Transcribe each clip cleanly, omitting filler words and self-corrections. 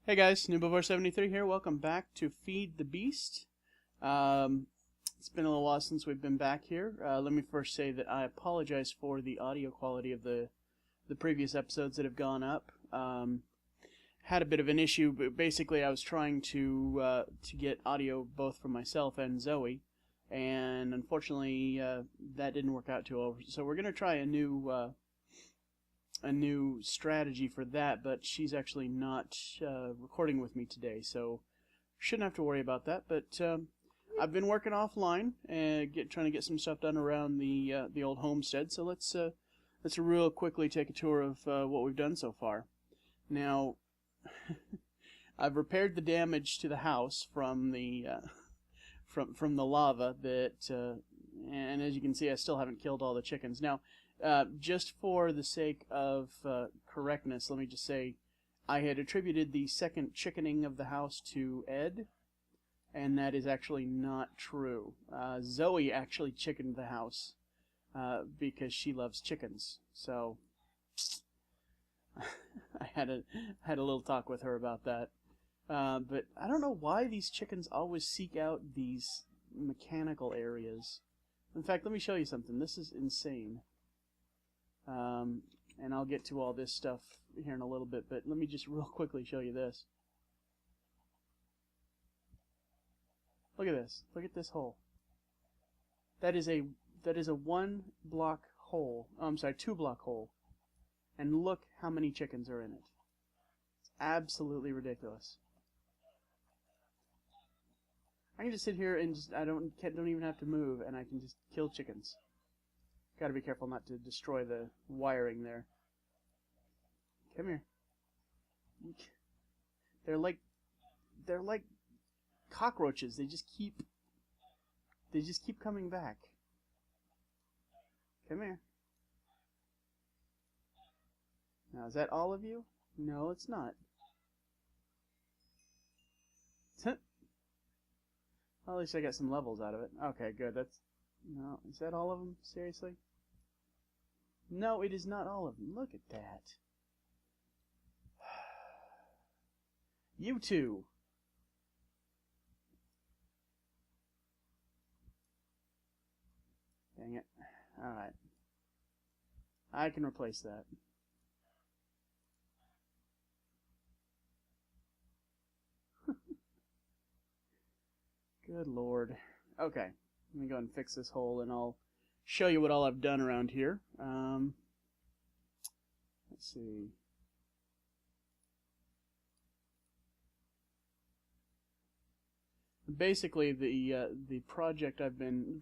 Hey guys, Noobivore73 here. Welcome back to Feed the Beast. It's been a little while since we've been back here. Let me first say that I apologize for the audio quality of the previous episodes that have gone up. Had a bit of an issue, but basically I was trying to get audio both from myself and Zoe, and unfortunately that didn't work out too well. So we're gonna try a new strategy for that, but she's actually not recording with me today, so shouldn't have to worry about that. But I've been working offline and trying to get some stuff done around the old homestead. So let's real quickly take a tour of what we've done so far. Now, I've repaired the damage to the house from the from the lava that, and as you can see, I still haven't killed all the chickens. Now, just for the sake of correctness, let me just say I had attributed the second chickening of the house to Ed, and that is actually not true. Zoe actually chickened the house because she loves chickens. So I had a little talk with her about that. But I don't know why these chickens always seek out these mechanical areas. In fact, let me show you something. This is insane. And I'll get to all this stuff here in a little bit, but let me just real quickly show you this. Look at this. Look at this hole. That is a 1-block hole. Oh, I'm sorry, 2-block hole. And look how many chickens are in it. It's absolutely ridiculous. I can just sit here and just don't even have to move, and I can just kill chickens. Gotta be careful not to destroy the wiring there. Come here. They're like cockroaches. They just keep coming back. Come here. Now, is that all of you? No, it's not. Well, at least I got some levels out of it. Okay, good. No, is that all of them? Seriously? No, it is not all of them. Look at that. You two. Dang it. Alright. I can replace that. Good lord. Okay. Let me go ahead and fix this hole, and I'll show you what all I've done around here. Let's see. Basically, the projects I've been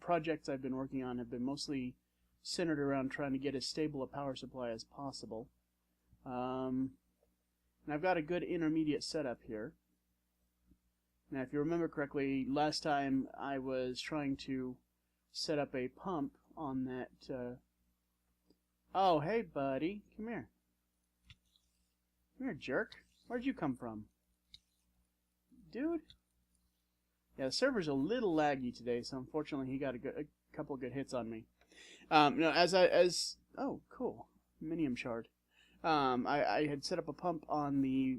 working on have been mostly centered around trying to get as stable a power supply as possible. And I've got a good intermediate setup here. Now, if you remember correctly, last time I was trying to set up a pump on that. Oh, hey, buddy. Come here. Come here, jerk. Where'd you come from? Dude? Yeah, the server's a little laggy today, so unfortunately he got a couple of good hits on me. No, oh, cool. Minium shard. I had set up a pump on the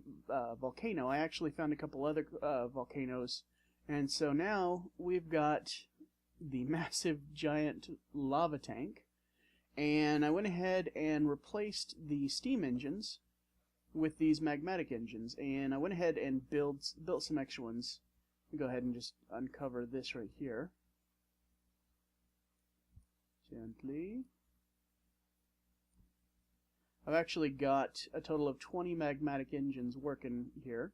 volcano. I actually found a couple other volcanoes, and so now we've got the massive giant lava tank, and I went ahead and replaced the steam engines with these magmatic engines, and I went ahead and built some extra ones. Let me go ahead and just uncover this right here. Gently. I've actually got a total of 20 magmatic engines working here.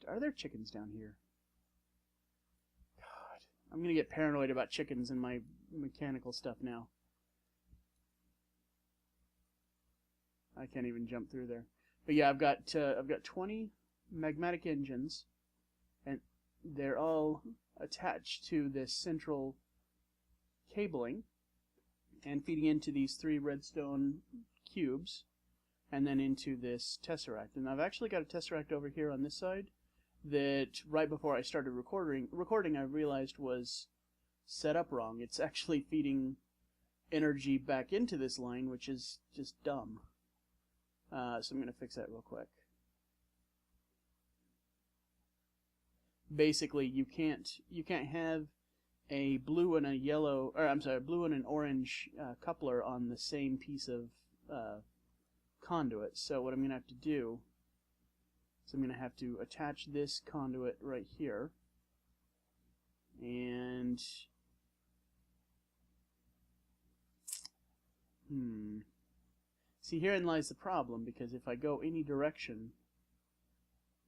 Are there chickens down here? God, I'm gonna get paranoid about chickens in my mechanical stuff now. I can't even jump through there. But yeah, I've got 20 magmatic engines, and they're all attached to this central cabling and feeding into these 3 redstone cubes, and then into this tesseract. And I've actually got a tesseract over here on this side that right before I started recording I realized was set up wrong. It's actually feeding energy back into this line, which is just dumb. So I'm going to fix that real quick. basically you can't have a blue and a yellow, or I'm sorry, blue and an orange coupler on the same piece of conduit. So what I'm going to have to do is I'm going to have to attach this conduit right here, and see, herein lies the problem, because if I go any direction,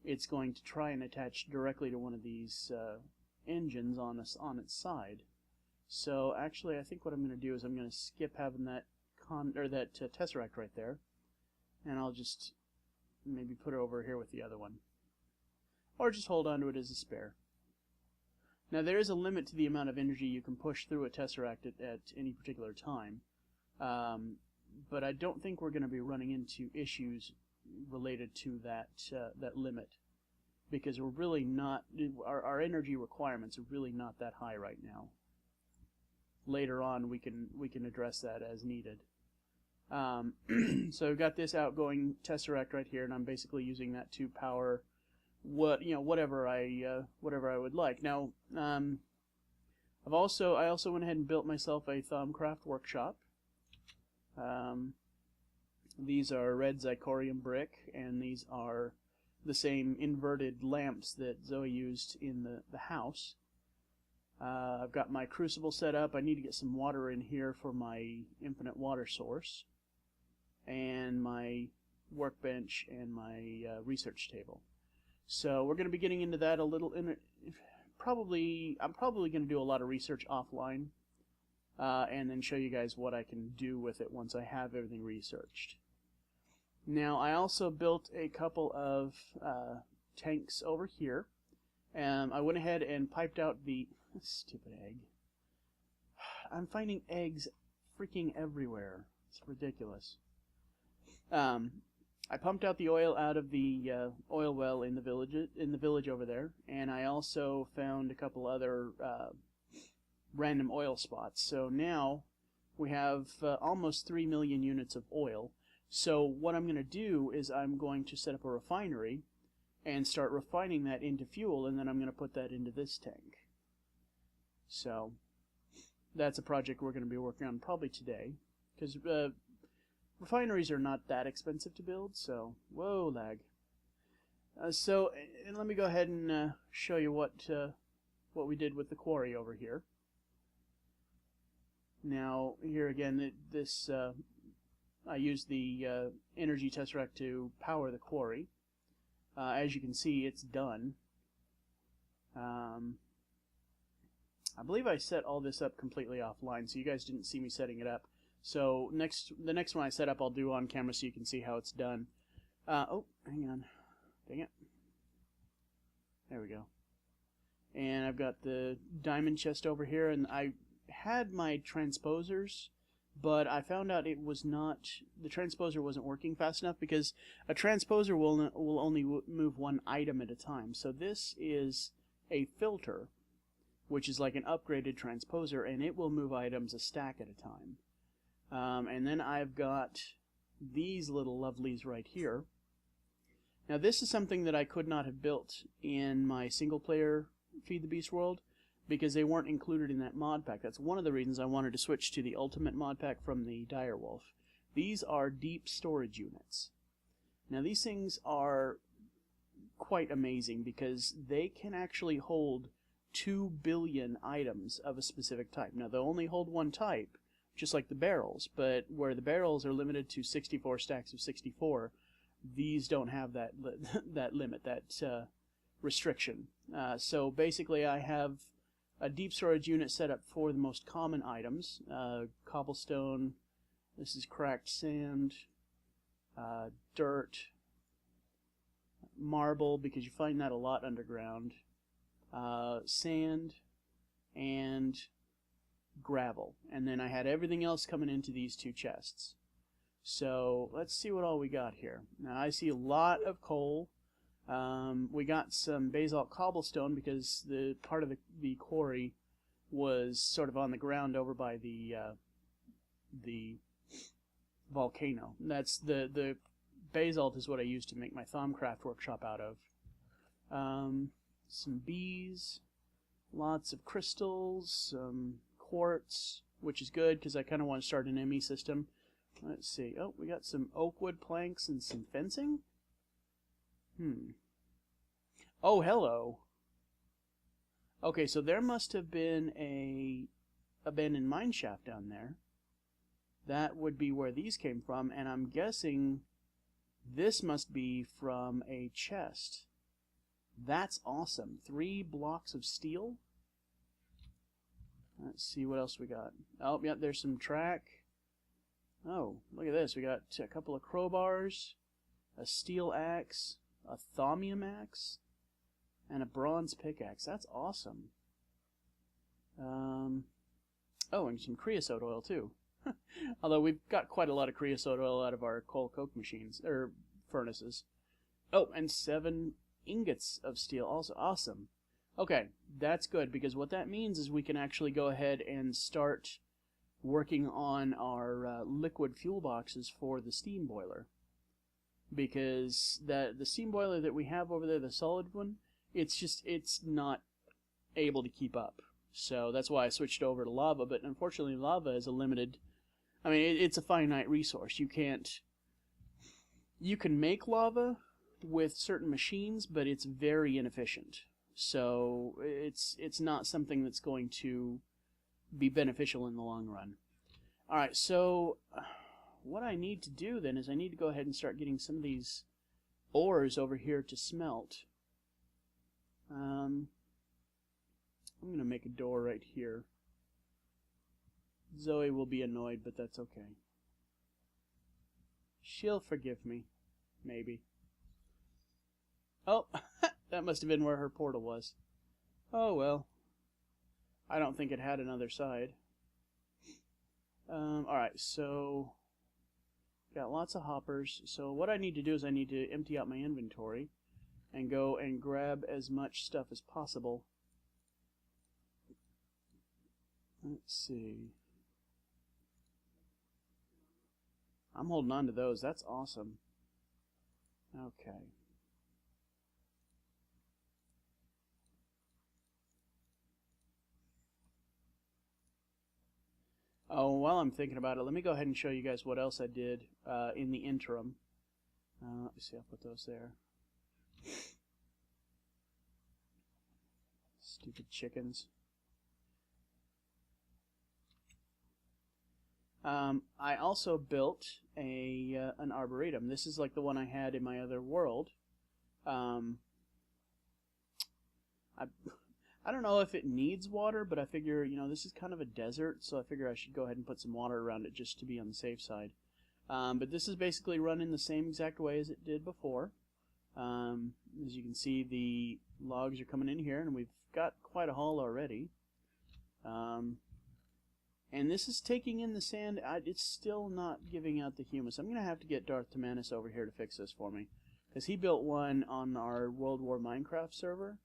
it's going to try and attach directly to one of these engines on its side. So actually, I think what I'm going to do is I'm going to skip having that tesseract right there, and I'll just maybe put it over here with the other one, or just hold onto it as a spare. Now there is a limit to the amount of energy you can push through a tesseract at any particular time, but I don't think we're going to be running into issues related to that limit, because we're really not, our energy requirements are really not that high right now. Later on we can address that as needed. So I've got this outgoing tesseract right here, and I'm basically using that to power whatever I would like. Now I also went ahead and built myself a Thaumcraft workshop. These are red zirconium brick, and these are the same inverted lamps that Zoe used in the house. I've got my crucible set up. I need to get some water in here for my infinite water source, and my workbench and my research table. So we're going to be getting into that a little. I'm probably going to do a lot of research offline, and then show you guys what I can do with it once I have everything researched. Now I also built a couple of tanks over here. I went ahead and piped out the stupid egg. I'm finding eggs freaking everywhere. It's ridiculous. I pumped out the oil out of the oil well in the village over there, and I also found a couple other random oil spots. So now we have almost 3 million units of oil. So what I'm going to do is I'm going to set up a refinery and start refining that into fuel, and then I'm going to put that into this tank. So that's a project we're going to be working on probably today, because refineries are not that expensive to build. So whoa, lag. And let me go ahead and show you what we did with the quarry over here. Now here again, I used the energy tesseract to power the quarry. As you can see, it's done. I believe I set all this up completely offline, so you guys didn't see me setting it up. So the next one I set up, I'll do on camera so you can see how it's done. Oh, hang on. Dang it. There we go. And I've got the diamond chest over here, and I had my transposers, but I found out the transposer wasn't working fast enough, because a transposer will only move one item at a time. So this is a filter, which is like an upgraded transposer, and it will move items a stack at a time. And then I've got these little lovelies right here. Now this is something that I could not have built in my single player Feed the Beast world, because they weren't included in that mod pack. That's one of the reasons I wanted to switch to the Ultimate mod pack from the Direwolf. These are deep storage units. Now these things are quite amazing, because they can actually hold 2 billion items of a specific type. Now they'll only hold one type, just like the barrels, but where the barrels are limited to 64 stacks of 64, these don't have that that limit, that restriction. So basically I have a deep storage unit set up for the most common items. Cobblestone, this is cracked sand, dirt, marble, because you find that a lot underground, sand, and gravel. And then I had everything else coming into these two chests. So let's see what all we got here. Now I see a lot of coal. We got some basalt cobblestone, because the part of the quarry was sort of on the ground over by the volcano. That's the basalt is what I used to make my Thaumcraft workshop out of. some bees, lots of crystals, some quartz, which is good because I kind of want to start an ME system. Let's see. Oh, we got some oak wood planks and some fencing. Oh, hello. Okay, so there must have been a abandoned mine shaft down there. That would be where these came from, and I'm guessing this must be from a chest. That's awesome. 3 blocks of steel. Let's see what else we got. Oh, yeah, there's some track. Oh, look at this. We got a couple of crowbars, a steel axe, a thaumium axe, and a bronze pickaxe. That's awesome. Oh, and some creosote oil too. Although we've got quite a lot of creosote oil out of our coal coke machines, or furnaces. Oh, and 7 ingots of steel, also awesome. Okay, that's good, because what that means is we can actually go ahead and start working on our liquid fuel boxes for the steam boiler. Because the steam boiler that we have over there, the solid one, it's not able to keep up. So that's why I switched over to lava, but unfortunately lava is a limited, I mean, it's a finite resource. You can make lava with certain machines, but it's very inefficient. So it's not something that's going to be beneficial in the long run. Alright, so what I need to do then is I need to go ahead and start getting some of these ores over here to smelt. I'm going to make a door right here. Zoe will be annoyed, but that's okay. She'll forgive me. Maybe. Oh, that must have been where her portal was. Oh well. I don't think it had another side. Alright, so got lots of hoppers. So what I need to do is I need to empty out my inventory and go and grab as much stuff as possible. Let's see. I'm holding on to those. That's awesome. Okay. Oh, while I'm thinking about it, let me go ahead and show you guys what else I did in the interim. Let me see, I'll put those there. Stupid chickens. I also built an arboretum. This is like the one I had in my other world. I don't know if it needs water, but I figure, you know, this is kind of a desert, so I figure I should go ahead and put some water around it just to be on the safe side. But this is basically run in the same exact way as it did before. As you can see, the logs are coming in here, and we've got quite a haul already. And this is taking in the sand. It's still not giving out the humus. I'm going to have to get Darth Timanus over here to fix this for me, because he built one on our World War Minecraft server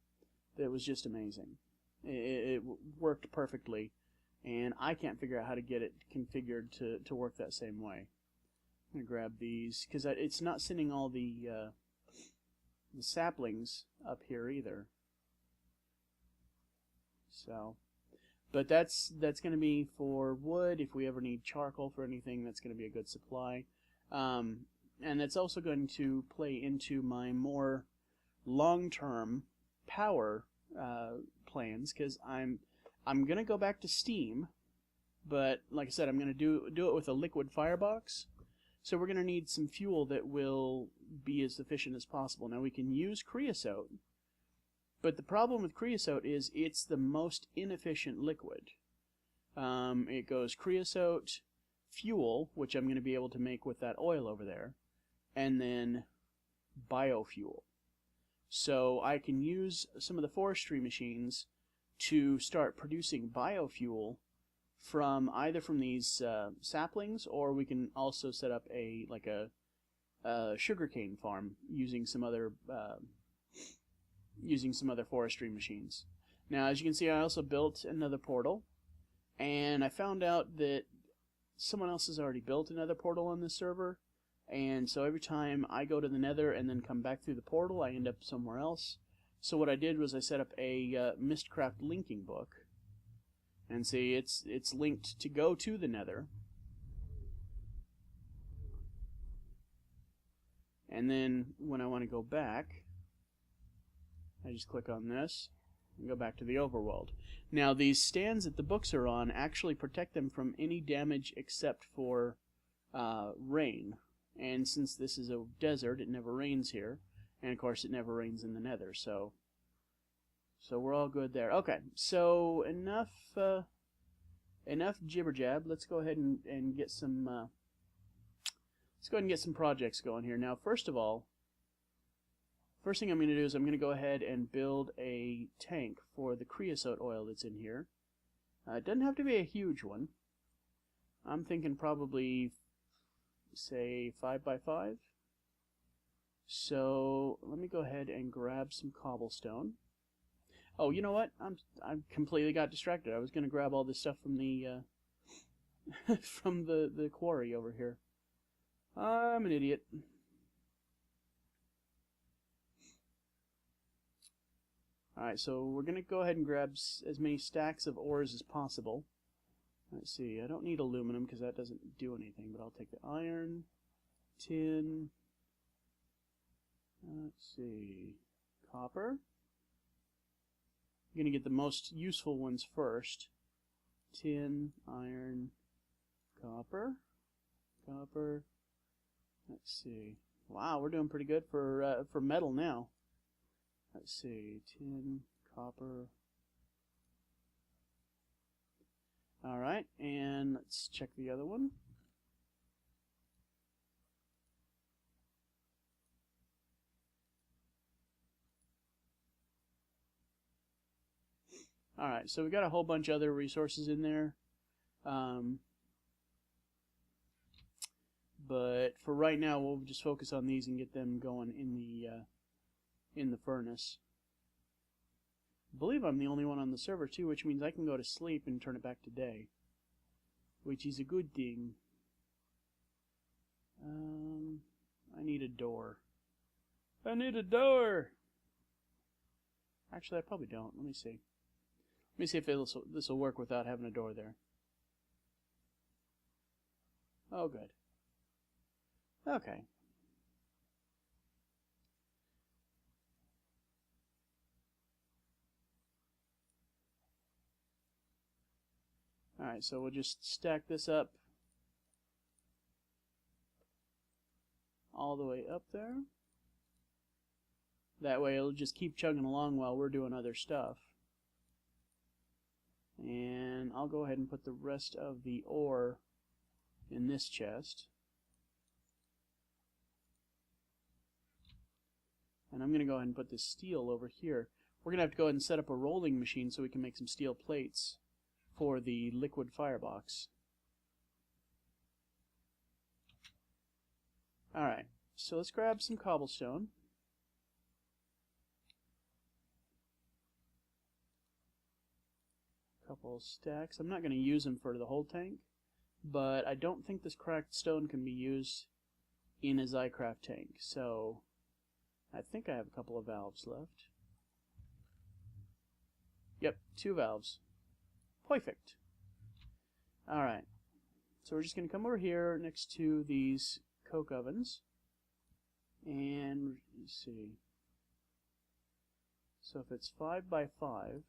that was just amazing. It worked perfectly, and I can't figure out how to get it configured to work that same way. I'm going to grab these, because it's not sending all the saplings up here either. So, but that's going to be for wood. If we ever need charcoal for anything, that's going to be a good supply. And that's also going to play into my more long-term power plans, because I'm going to go back to steam, but like I said, I'm going to do it with a liquid firebox. So we're going to need some fuel that will be as efficient as possible. Now we can use creosote, but the problem with creosote is it's the most inefficient liquid. It goes creosote, fuel, which I'm going to be able to make with that oil over there, and then biofuel. So I can use some of the forestry machines to start producing biofuel from either from these saplings, or we can also set up a sugarcane farm using some other forestry machines. Now, as you can see, I also built another portal, and I found out that someone else has already built another portal on this server, and so every time I go to the Nether and then come back through the portal, I end up somewhere else. So what I did was I set up a Mystcraft linking book, and see it's linked to go to the Nether. And then when I want to go back, I just click on this and go back to the overworld. Now these stands that the books are on actually protect them from any damage except for rain. And since this is a desert, it never rains here. And of course it never rains in the Nether, so we're all good there. Okay, so enough jibber jab. Let's go ahead and get some let's go ahead and get some projects going here. Now first of all, first thing I'm going to do is I'm going to go ahead and build a tank for the creosote oil that's in here. It doesn't have to be a huge one. I'm thinking probably, say, 5 by 5. So let me go ahead and grab some cobblestone. Oh, you know what? I completely got distracted. I was going to grab all this stuff from the from the quarry over here. I'm an idiot. Alright, so we're going to go ahead and grab as many stacks of ores as possible. Let's see, I don't need aluminum because that doesn't do anything, but I'll take the iron, tin, let's see, copper. I'm going to get the most useful ones first. Tin, iron, copper, copper. Let's see. Wow, we're doing pretty good for metal now. Let's see, tin, copper. Alright, and let's check the other one. Alright, so we got a whole bunch of other resources in there. But for right now, we'll just focus on these and get them going in the furnace. I believe I'm the only one on the server too, which means I can go to sleep and turn it back to day, which is a good thing. I need a door. I need a door! Actually, I probably don't. Let me see. Let me see if this will work without having a door there. Oh, good. Okay. Alright, so we'll just stack this up all the way up there. That way it'll just keep chugging along while we're doing other stuff. And I'll go ahead and put the rest of the ore in this chest. And I'm going to go ahead and put this steel over here. We're going to have to go ahead and set up a rolling machine so we can make some steel plates for the liquid firebox. Alright, so let's grab some cobblestone. Couple stacks. I'm not going to use them for the whole tank, but I don't think this cracked stone can be used in a Zycraft tank, so I think I have a couple of valves left. Yep, 2 valves. Perfect. Alright, so we're just going to come over here next to these coke ovens, and let's see. So if it's 5 by 5,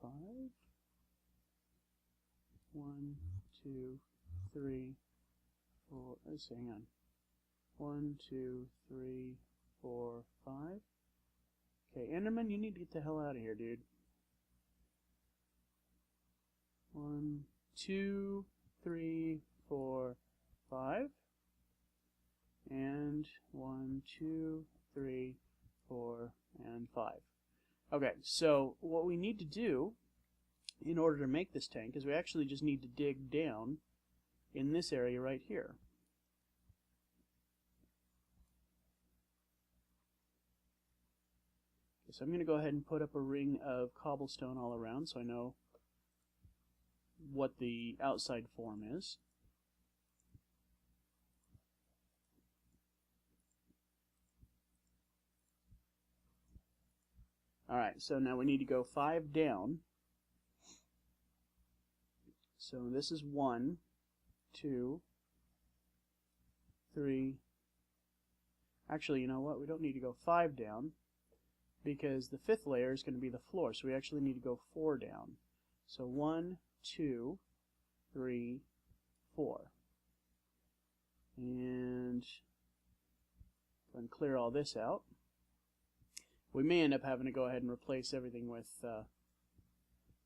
5, 1, 2, 3, 4, let's see, hang on. 1, 2, 3, 4, 5. Okay, Enderman, you need to get the hell out of here, dude. 1, 2, 3, 4, 5. And 1, 2, 3, 4, and 5. Okay, so what we need to do in order to make this tank is we actually just need to dig down in this area right here. So I'm going to go ahead and put up a ring of cobblestone all around so I know what the outside form is. Alright, so now we need to go 5 down. So this is 1, 2, 3. Actually, you know what? We don't need to go 5 down because the 5th layer is going to be the floor. So we actually need to go 4 down. So 1, 2, 3, 4. And go and clear all this out. We may end up having to go ahead and replace everything with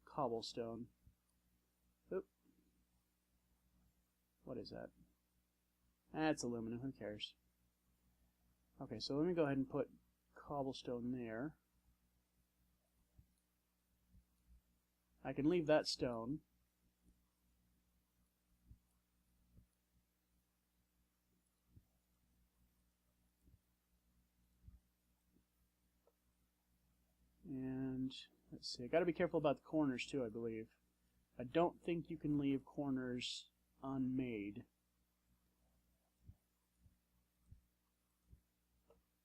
cobblestone. Oop. What is that? That's aluminum. Who cares? Okay, so let me go ahead and put cobblestone there. I can leave that stone. And let's see, I got to be careful about the corners too, I believe. I don't think you can leave corners unmade.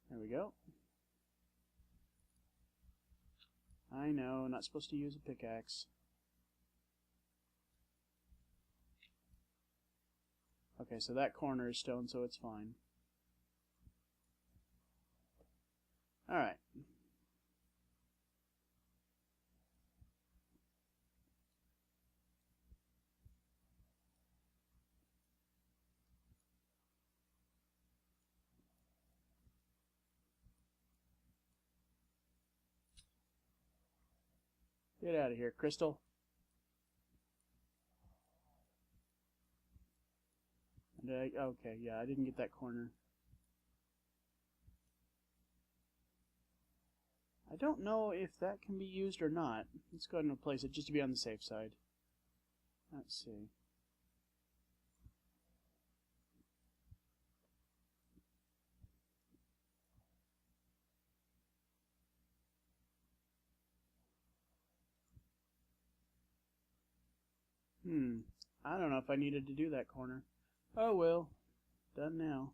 There we go. I know, not supposed to use a pickaxe. Okay, so that corner is stone, so it's fine. Alright. Get out of here, Crystal. Okay, yeah, I didn't get that corner. I don't know if that can be used or not. Let's go ahead and replace it just to be on the safe side. Let's see. I don't know if I needed to do that corner. Oh well, done now.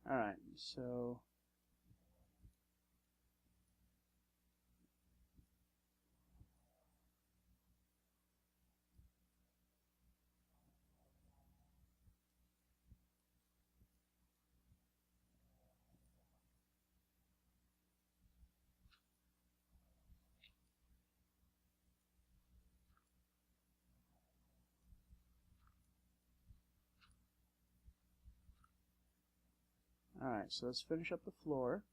Alright, so alright, so let's finish up the floor.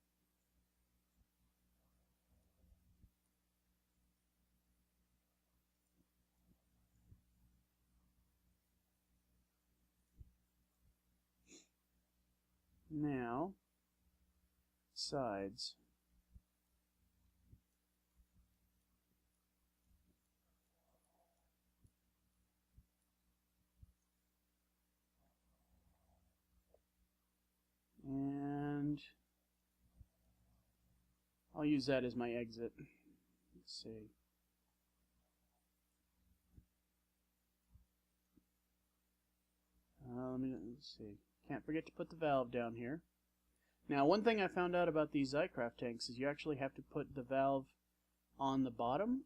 Now, sides. And I'll use that as my exit. Let's see. Let's see. Can't forget to put the valve down here. Now, one thing I found out about these Zycraft tanks is you actually have to put the valve on the bottom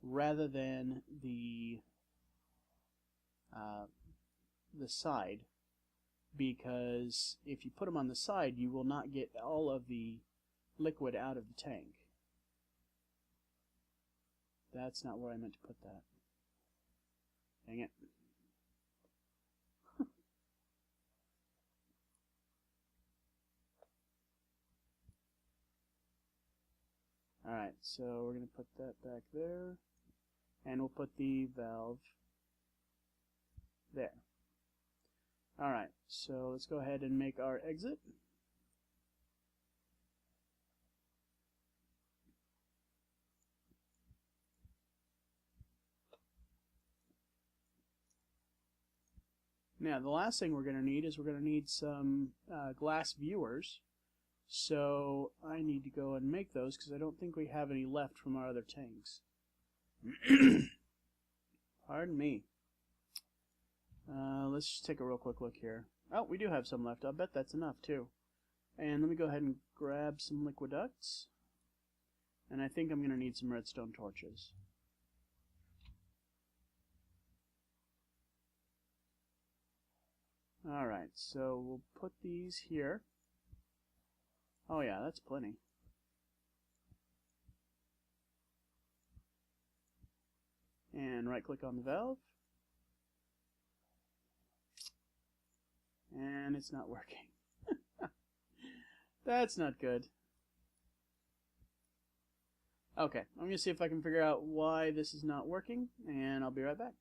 rather than the side, because if you put them on the side, you will not get all of the liquid out of the tank. That's not where I meant to put that. Dang it. Alright, so we're going to put that back there, and we'll put the valve there. Alright, so let's go ahead and make our exit. Now, the last thing we're going to need is we're going to need some glass viewers. So I need to go and make those because I don't think we have any left from our other tanks. Pardon me. Let's just take a real quick look here. Oh, we do have some left. I'll bet that's enough too. And let me go ahead and grab some liquid ducts. And I think I'm going to need some redstone torches. Alright, so we'll put these here. Oh yeah, that's plenty. And right click on the valve. And it's not working. That's not good. Okay, I'm going to see if I can figure out why this is not working, and I'll be right back.